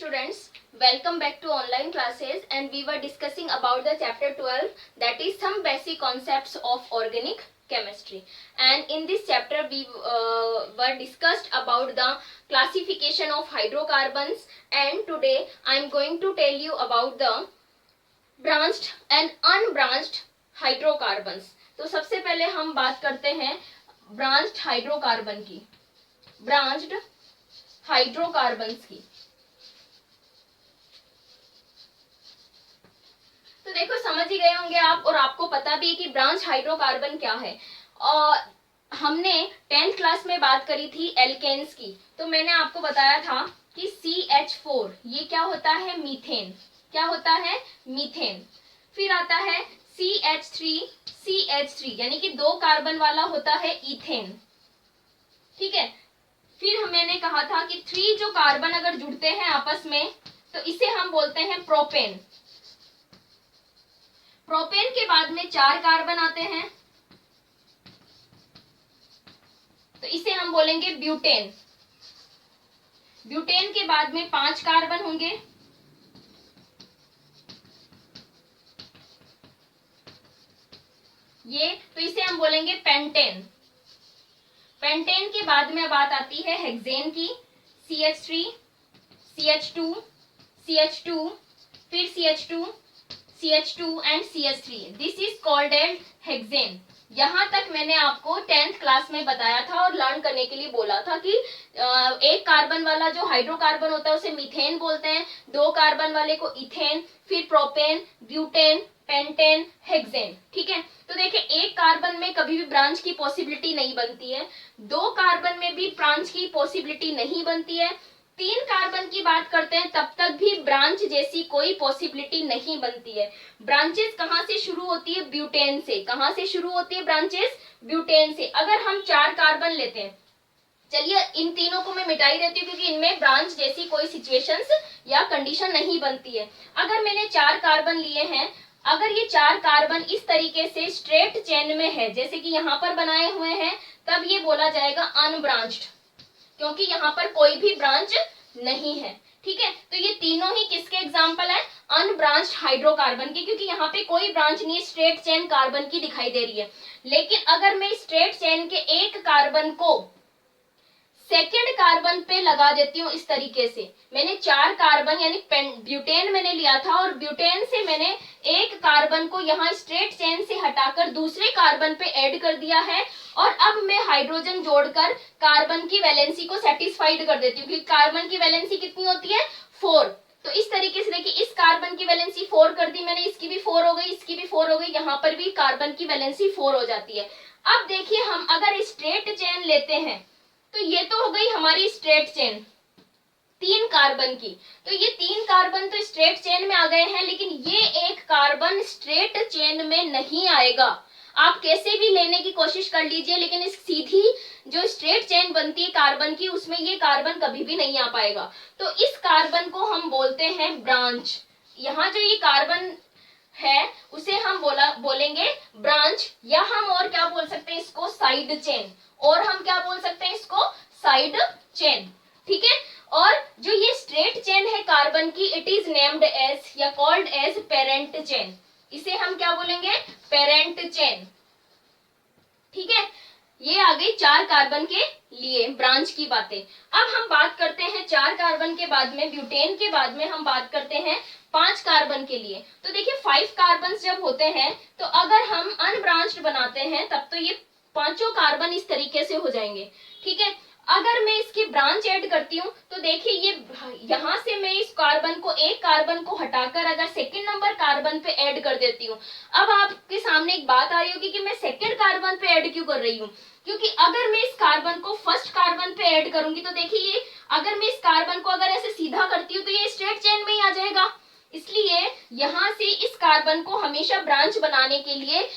students, welcome back to online classes, and we were discussing about the chapter 12, that is some basic concepts of organic chemistry. And in this chapter we were discussed about the classification of hydrocarbons, and today I am going to tell you about the branched and unbranched hydrocarbons. तो सबसे पहले हम बात करते हैं branched hydrocarbon की, branched hydrocarbons की। तो देखो, समझ ही गए होंगे आप, और आपको पता भी है कि ब्रांच हाइड्रोकार्बन क्या है। और हमने 10th क्लास में बात करी थी एल्केन्स की, तो मैंने आपको बताया था कि CH4 ये क्या होता है, मीथेन। क्या होता है, मीथेन। फिर आता है CH3 यानी कि 2 कार्बन वाला होता है इथेन। ठीक है। फिर मैंने कहा था कि 3 जो कार्बन अगर जुड़ते हैं आपस में तो इसे हम बोलते हैं प्रोपेन। प्रोपेन के बाद में 4 कार्बन आते हैं तो इसे हम बोलेंगे ब्यूटेन। ब्यूटेन के बाद में 5 कार्बन होंगे, ये तो इसे हम बोलेंगे पेंटेन। पेंटेन के बाद में बात आती है हेक्सेन की, CH3, CH2, CH2, फिर CH2 and CH3। This is called as hexane. यहाँ तक मैंने आपको 10th क्लास में बताया था और लर्न करने के लिए बोला था कि एक कार्बन वाला जो हाइड्रोकार्बन होता है उसे मीथेन बोलते हैं, 2 कार्बन वाले को इथेन, फिर प्रोपेन, ब्यूटेन, पेंटेन, हेक्सेन। ठीक है। तो देखिए, एक कार्बन में कभी भी ब्रांच की पॉसिबिलिटी नहीं बनती है, 2 कार्बन में भी ब्रांच की पॉसिबिलिटी नहीं बनती है, 3 कार्बन की बात करते हैं तब तक भी ब्रांच जैसी कोई पॉसिबिलिटी नहीं बनती है। ब्रांचेस कहाँ से शुरू होती है, ब्यूटेन से। कहाँ से शुरू होती है ब्रांचेस, ब्यूटेन से। अगर हम 4 कार्बन लेते हैं, चलिए इन तीनों को मैं मिटा ही देती हूँ क्योंकि इनमें ब्रांच जैसी कोई सिचुएशंस या कंडीशन नहीं बनती है। अगर मैंने 4 कार्बन लिए हैं, अगर ये 4 कार्बन इस तरीके से स्ट्रेट चेन में है जैसे कि यहाँ पर बनाए हुए हैं, तब ये बोला जाएगा अनब्रांच्ड, क्योंकि यहाँ पर कोई भी ब्रांच नहीं है। ठीक है। तो ये तीनों ही किसके एग्जाम्पल है, अनब्रांच्ड हाइड्रोकार्बन के, क्योंकि यहाँ पे कोई ब्रांच नहीं, स्ट्रेट चेन कार्बन की दिखाई दे रही है। लेकिन अगर मैं स्ट्रेट चेन के एक कार्बन को सेकेंड कार्बन पे लगा देती हूँ इस तरीके से, मैंने 4 कार्बन यानी ब्यूटेन मैंने लिया था और ब्यूटेन से मैंने एक कार्बन को यहाँ स्ट्रेट चेन से हटाकर दूसरे कार्बन पे ऐड कर दिया है, और अब मैं हाइड्रोजन जोड़कर कार्बन की वैलेंसी को सेटिस्फाइड कर देती हूँ, क्योंकि कार्बन की वैलेंसी कितनी होती है, 4। तो इस तरीके से देखिए, इस कार्बन की वैलेंसी 4 कर दी मैंने, इसकी भी 4 हो गई, इसकी भी 4 हो गई, यहाँ पर भी कार्बन की वैलेंसी 4 हो जाती है। अब देखिए, हम अगर स्ट्रेट चेन लेते हैं तो ये तो हो गई हमारी स्ट्रेट चेन 3 कार्बन की, तो ये 3 कार्बन तो स्ट्रेट चेन में आ गए हैं, लेकिन ये एक कार्बन स्ट्रेट चेन में नहीं आएगा। आप कैसे भी लेने की कोशिश कर लीजिए, लेकिन इस सीधी जो स्ट्रेट चेन बनती है कार्बन की, उसमें ये कार्बन कभी भी नहीं आ पाएगा। तो इस कार्बन को हम बोलते हैं ब्रांच। यहाँ जो ये कार्बन है उसे हम बोलेंगे ब्रांच, या हम और क्या बोल सकते हैं इसको, साइड चेन, और हम क्या बोल सकते हैं इसको, साइड चेन। ठीक है। और जो ये स्ट्रेट चेन है कार्बन की, इट इज नेम्ड एज या कॉल्ड एज पेरेंट चेन। इसे हम क्या बोलेंगे, पेरेंट चेन। ठीक है। ये आ गई 4 कार्बन के लिए ब्रांच की बातें। अब हम बात करते हैं 4 कार्बन के बाद में, ब्यूटेन के बाद में हम बात करते हैं 5 कार्बन के लिए। तो देखिए, 5 कार्बन जब होते हैं तो अगर हम अनब्रांच्ड बनाते हैं तब तो ये 5 कार्बन इस तरीके से हो जाएंगे। ठीक है। अगर मैं इसकी ब्रांच ऐड करती हूँ तो देखिए, ये यहाँ से मैं इस कार्बन को, एक कार्बन को हटाकर अगर सेकंड नंबर कार्बन पे ऐड कर देती हूँ। अब आपके सामने एक बात आ रही होगी कि मैं सेकंड कार्बन पे ऐड क्यों कर रही हूँ, क्योंकि अगर मैं इस कार्बन को फर्स्ट कार्बन पे ऐड करूंगी तो देखिए, ये अगर मैं इस कार्बन को अगर ऐसे सीधा करती हूँ तो ये स्ट्रेट चेन में ही आ जाएगा। इसलिए यहाँ से इस कार्बन को हमेशा ब्रांच बनाने के लिए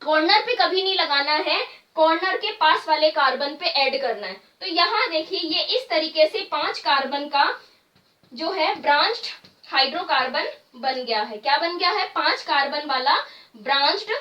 कॉर्नर पे कभी नहीं लगाना है, कॉर्नर के पास वाले कार्बन पे ऐड करना है। तो यहाँ देखिए, ये इस तरीके से 5 कार्बन का जो है ब्रांच्ड हाइड्रोकार्बन बन गया है। क्या बन गया है, 5 कार्बन वाला ब्रांच्ड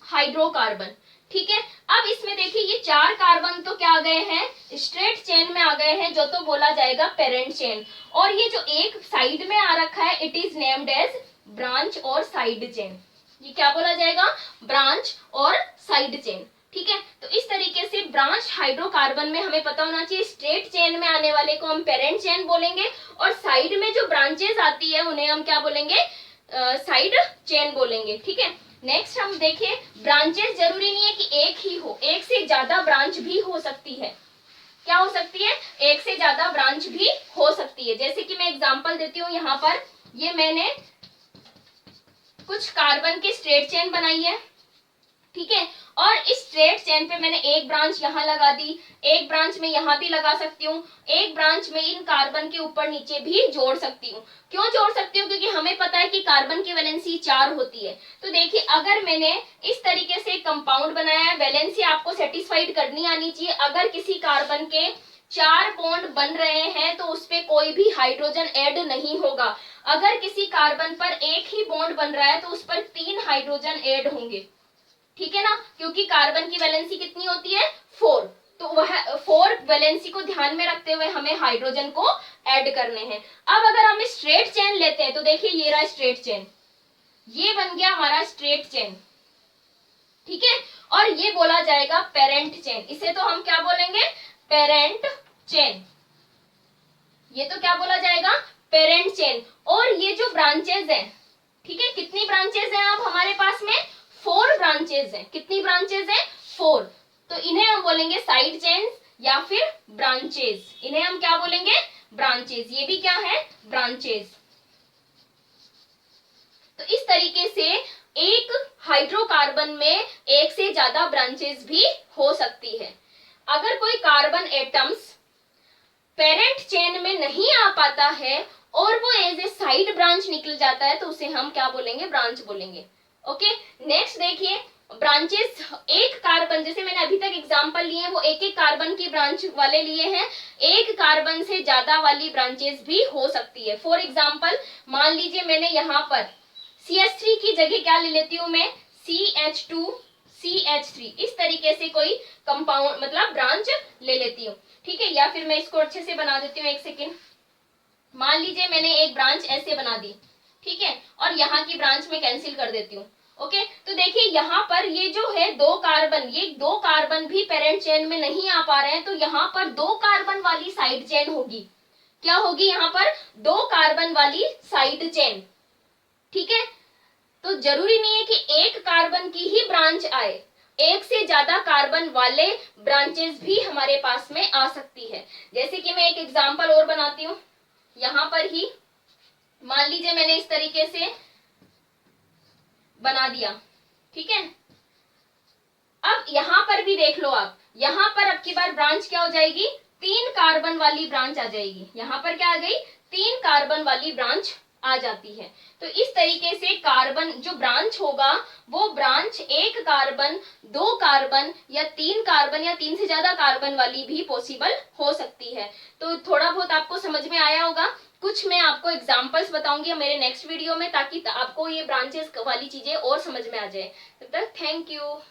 हाइड्रोकार्बन। ठीक है। अब इसमें देखिए ये 4 कार्बन तो क्या आ गए हैं, स्ट्रेट चेन में आ गए हैं, जो तो बोला जाएगा पेरेंट चेन। और ये जो एक साइड में आ रखा है, it is named as branch और साइड चेन। ये क्या बोला जाएगा, ब्रांच और साइड चेन। ठीक है, तो इस तरीके से ब्रांच हाइड्रोकार्बन में हमें पता होना चाहिए, स्ट्रेट चेन में आने वाले को हम पेरेंट चेन बोलेंगे, और साइड में जो ब्रांचेस आती है उन्हें हम क्या बोलेंगे, साइड चेन बोलेंगे। ठीक है, नेक्स्ट हम देखें, ब्रांचेस जरूरी नहीं है कि एक ही हो, एक से ज्यादा ब्रांच भी हो सकती है। क्या हो सकती है, एक से ज्यादा ब्रांच भी हो सकती है। जैसे कि मैं एग्जांपल देती हूँ, यहाँ पर ये मैंने कुछ कार्बन की स्ट्रेट चेन बनाई है। ठीक है, और इस स्ट्रेट चेन पे मैंने एक ब्रांच यहाँ लगा दी, एक ब्रांच में यहाँ भी लगा सकती हूँ, एक ब्रांच में इन कार्बन के ऊपर नीचे भी जोड़ सकती हूँ। क्यों जोड़ सकती हूँ, क्योंकि हमें पता है कि कार्बन की वैलेंसी 4 होती है। तो देखिए, अगर मैंने इस तरीके से कंपाउंड बनाया है, वैलेंसी आपको सेटिस्फाइड करनी आनी चाहिए। अगर किसी कार्बन के 4 बॉन्ड बन रहे हैं तो उस पे कोई भी हाइड्रोजन ऐड नहीं होगा। अगर किसी कार्बन पर एक ही बॉन्ड बन रहा है तो उस पर 3 हाइड्रोजन ऐड होंगे। ठीक है ना, क्योंकि कार्बन की वैलेंसी कितनी होती है, 4। तो वह 4 वैलेंसी को ध्यान में रखते हुए हमें हाइड्रोजन को ऐड करने हैं। अब अगर हम स्ट्रेट चेन लेते हैं तो देखिए ये रहा स्ट्रेट चेन, ये बन गया हमारा स्ट्रेट चेन। ठीक है, और ये बोला जाएगा पेरेंट चेन। इसे तो हम क्या बोलेंगे, पेरेंट चेन। ये तो क्या बोला जाएगा, पेरेंट चेन। और ये जो ब्रांचेस हैं, ठीक है, कितनी ब्रांचेस हैं अब हमारे पास में, 4 ब्रांचेस हैं। कितनी ब्रांचेस हैं, 4। तो इन्हें हम बोलेंगे साइड चेन्स या फिर ब्रांचेस। इन्हें हम क्या बोलेंगे, ब्रांचेस। ये भी क्या है, ब्रांचेस। तो इस तरीके से एक हाइड्रोकार्बन में एक से ज्यादा ब्रांचेस भी हो सकती है। अगर कोई कार्बन एटम्स पेरेंट चेन में नहीं आ पाता है और वो एज ए साइड ब्रांच निकल जाता है तो उसे हम क्या बोलेंगे, ब्रांच बोलेंगे। ओके, नेक्स्ट देखिए, ब्रांचेस एक कार्बन, जैसे मैंने अभी तक एग्जांपल लिए हैं वो एक एक कार्बन की ब्रांच वाले लिए हैं, एक कार्बन से ज्यादा वाली ब्रांचेस भी हो सकती है। फॉर एग्जांपल, मान लीजिए मैंने यहाँ पर CH3 की जगह क्या ले लेती हूँ मैं, CH2 CH3, इस तरीके से कोई कंपाउंड मतलब ब्रांच ले लेती हूँ। ठीक है, या फिर मैं इसको अच्छे से बना देती हूँ, एक सेकेंड। मान लीजिए मैंने एक ब्रांच ऐसे बना दी, ठीक है, और यहाँ की ब्रांच में कैंसिल कर देती हूँ। ओके, तो देखिए यहाँ पर ये जो है 2 कार्बन, ये 2 कार्बन भी पेरेंट चेन में नहीं आ पा रहे हैं, तो यहाँ पर 2 कार्बन वाली साइड चेन होगी। क्या होगी, यहाँ पर 2 कार्बन वाली साइड चेन। ठीक है, तो जरूरी नहीं है कि एक कार्बन की ही ब्रांच आए, एक से ज्यादा कार्बन वाले ब्रांचेस भी हमारे पास में आ सकती है। जैसे कि मैं एक एग्जांपल और बनाती हूँ, यहां पर ही मान लीजिए मैंने इस तरीके से बना दिया। ठीक है, अब यहां पर भी देख लो आप, यहां पर अब की बार ब्रांच क्या हो जाएगी, 3 कार्बन वाली ब्रांच आ जाएगी। यहां पर क्या आ गई, 3 कार्बन वाली ब्रांच आ जाती है। तो इस तरीके से कार्बन जो ब्रांच होगा वो ब्रांच एक कार्बन, 2 कार्बन या 3 कार्बन या 3 से ज्यादा कार्बन वाली भी पॉसिबल हो सकती है। तो थोड़ा बहुत आपको समझ में आया होगा। कुछ मैं आपको एग्जांपल्स बताऊंगी मेरे नेक्स्ट वीडियो में, ताकि आपको ये ब्रांचेस वाली चीजें और समझ में आ जाए। तब तक थैंक यू।